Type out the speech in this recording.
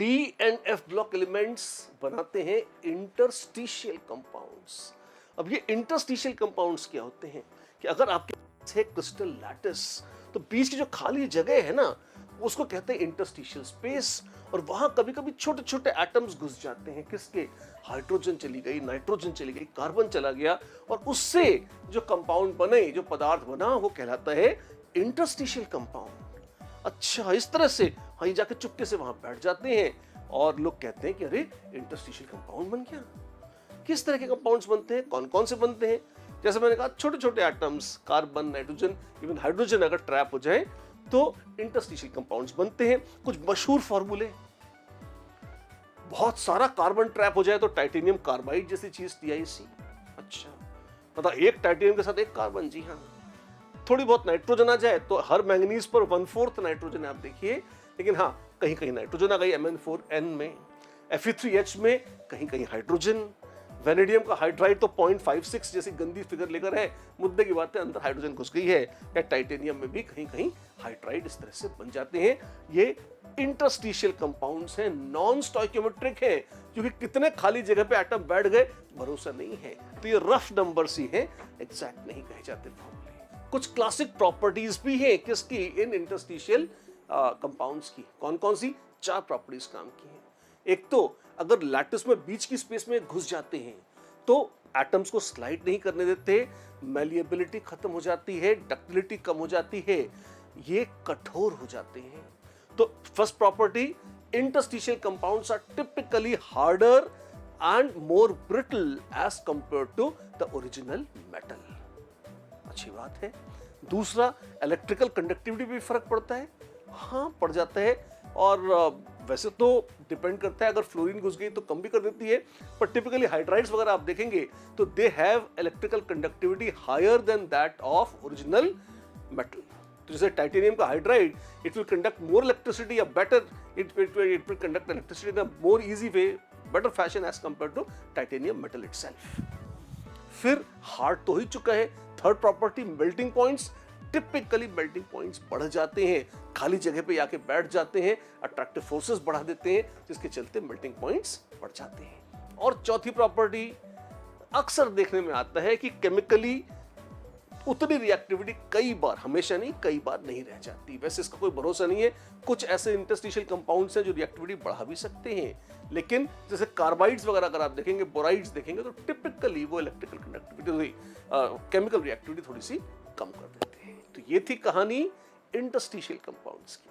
D and F block elements बनाते हैं interstitial compounds. अब ये इंटरस्टिशियल कंपाउंड्स क्या होते हैं कि अगर आपके पास है क्रिस्टल लैटिस, तो बीच की जो खाली जगह है ना, उसको कहते हैं इंटरस्टिशियल स्पेस। और वहां कभी कभी छोटे छोटे एटम्स घुस जाते हैं। किसके? हाइड्रोजन चली गई, नाइट्रोजन चली गई, कार्बन चला गया, और उससे जो कंपाउंड बने, जो पदार्थ बना, वो कहलाता है इंटरस्टिशियल कंपाउंड। अच्छा, इस तरह से वहीं जाके चुपके से वहां बैठ जाते हैं और लोग कहते हैं कि अरे इंटरस्टिशियल कंपाउंड बन गया। किस तरह के कंपाउंड्स बनते हैं, कौन कौन से बनते हैं? जैसे मैंने कहा, छोटे छोटे atoms, carbon, nitrogen, even hydrogen अगर ट्रैप हो जाए तो इंटरस्टिशियल कंपाउंड्स बनते हैं। कुछ मशहूर फॉर्मूले, बहुत सारा कार्बन ट्रैप हो जाए तो टाइटेनियम कार्बाइड जैसी चीज, TiC। अच्छा, मतलब एक टाइटेनियम के साथ एक कार्बन, जी हाँ। थोड़ी बहुत नाइट्रोजन आ जाए तो हर मैंगनीज पर 1/4 नाइट्रोजन आप देखिए, लेकिन हाँ, कहीं कहीं नाइट्रोजन आ गई Mn4n में, Fe3H में कहीं कहीं हाइड्रोजन। वेनेडियम का हाइड्राइड तो 0.56 जैसी गंदी फिगर लेकर है। मुद्दे की बात है, अंदर हाइड्रोजन घुस गई है। या टाइटेनियम में भी कहीं कहीं हाइड्राइड इस तरह से बन जाते हैं। ये इंटरस्टिशियल कंपाउंड्स हैं, नॉन स्टोइकियोमेट्रिक हैं, क्योंकि कितने खाली जगह पे एटम बैठ गए भरोसा नहीं है। तो ये रफ नंबर्स ही हैं, एग्जैक्ट नहीं कहे जाते फॉर्मूले। कुछ क्लासिक प्रॉपर्टीज भी हैं किसकी? इन इंटरस्टिशियल कंपाउंड्स की। कौन कौन सी? 4 प्रॉपर्टीज काम की हैं। एक तो अगर लैटिस में बीच की स्पेस में घुस जाते हैं तो एटम्स को स्लाइड नहीं करने देते, मैलिएबिलिटी खत्म हो जाती है, डक्टिलिटी कम हो जाती है, ये कठोर हो जाते हैं। तो first property, interstitial compounds are typically harder and more brittle as compare to the original metal. अच्छी बात है। दूसरा, इलेक्ट्रिकल कंडक्टिविटी भी फर्क पड़ता है। हाँ, पड़ जाता है। और वैसे तो डिपेंड करता है, अगर फ्लोरीन घुस गई तो कम भी कर देती है, पर टिपिकली हाइड्राइड्स वगैरह आप देखेंगे तो they have electrical conductivity higher than that of original metal. तो जैसे टाइटेनियम का hydride, it will conduct more electricity या better, it will conduct electricity in a more easy way, better fashion as compare to titanium metal itself. फिर hard तो ही चुका है। Third property, melting points. Typically melting points बढ़ जाते हैं, खाली जगह पे आके बैठ जाते हैं, अट्रैक्टिव फोर्सेस बढ़ा देते हैं, जिसके चलते मेल्टिंग पॉइंट्स बढ़ जाते हैं। और चौथी प्रॉपर्टी, अक्सर देखने में आता है कि केमिकली उतनी रिएक्टिविटी कई बार, हमेशा नहीं, कई बार नहीं रह जाती। वैसे इसका कोई भरोसा नहीं है। कुछ ऐसे इंटरस्टिशियल कंपाउंड्स हैं जो रिएक्टिविटी बढ़ा भी सकते हैं, लेकिन जैसे कार्बाइड्स वगैरह अगर आप देखेंगे, बोराइड्स देखेंगे, तो टिपिकली वो इलेक्ट्रिकल कंडक्टिविटी, केमिकल रिएक्टिविटी थोड़ी सी कम कर देते हैं। तो ये थी कहानी इंटरस्टिशियल कंपाउंड्स की।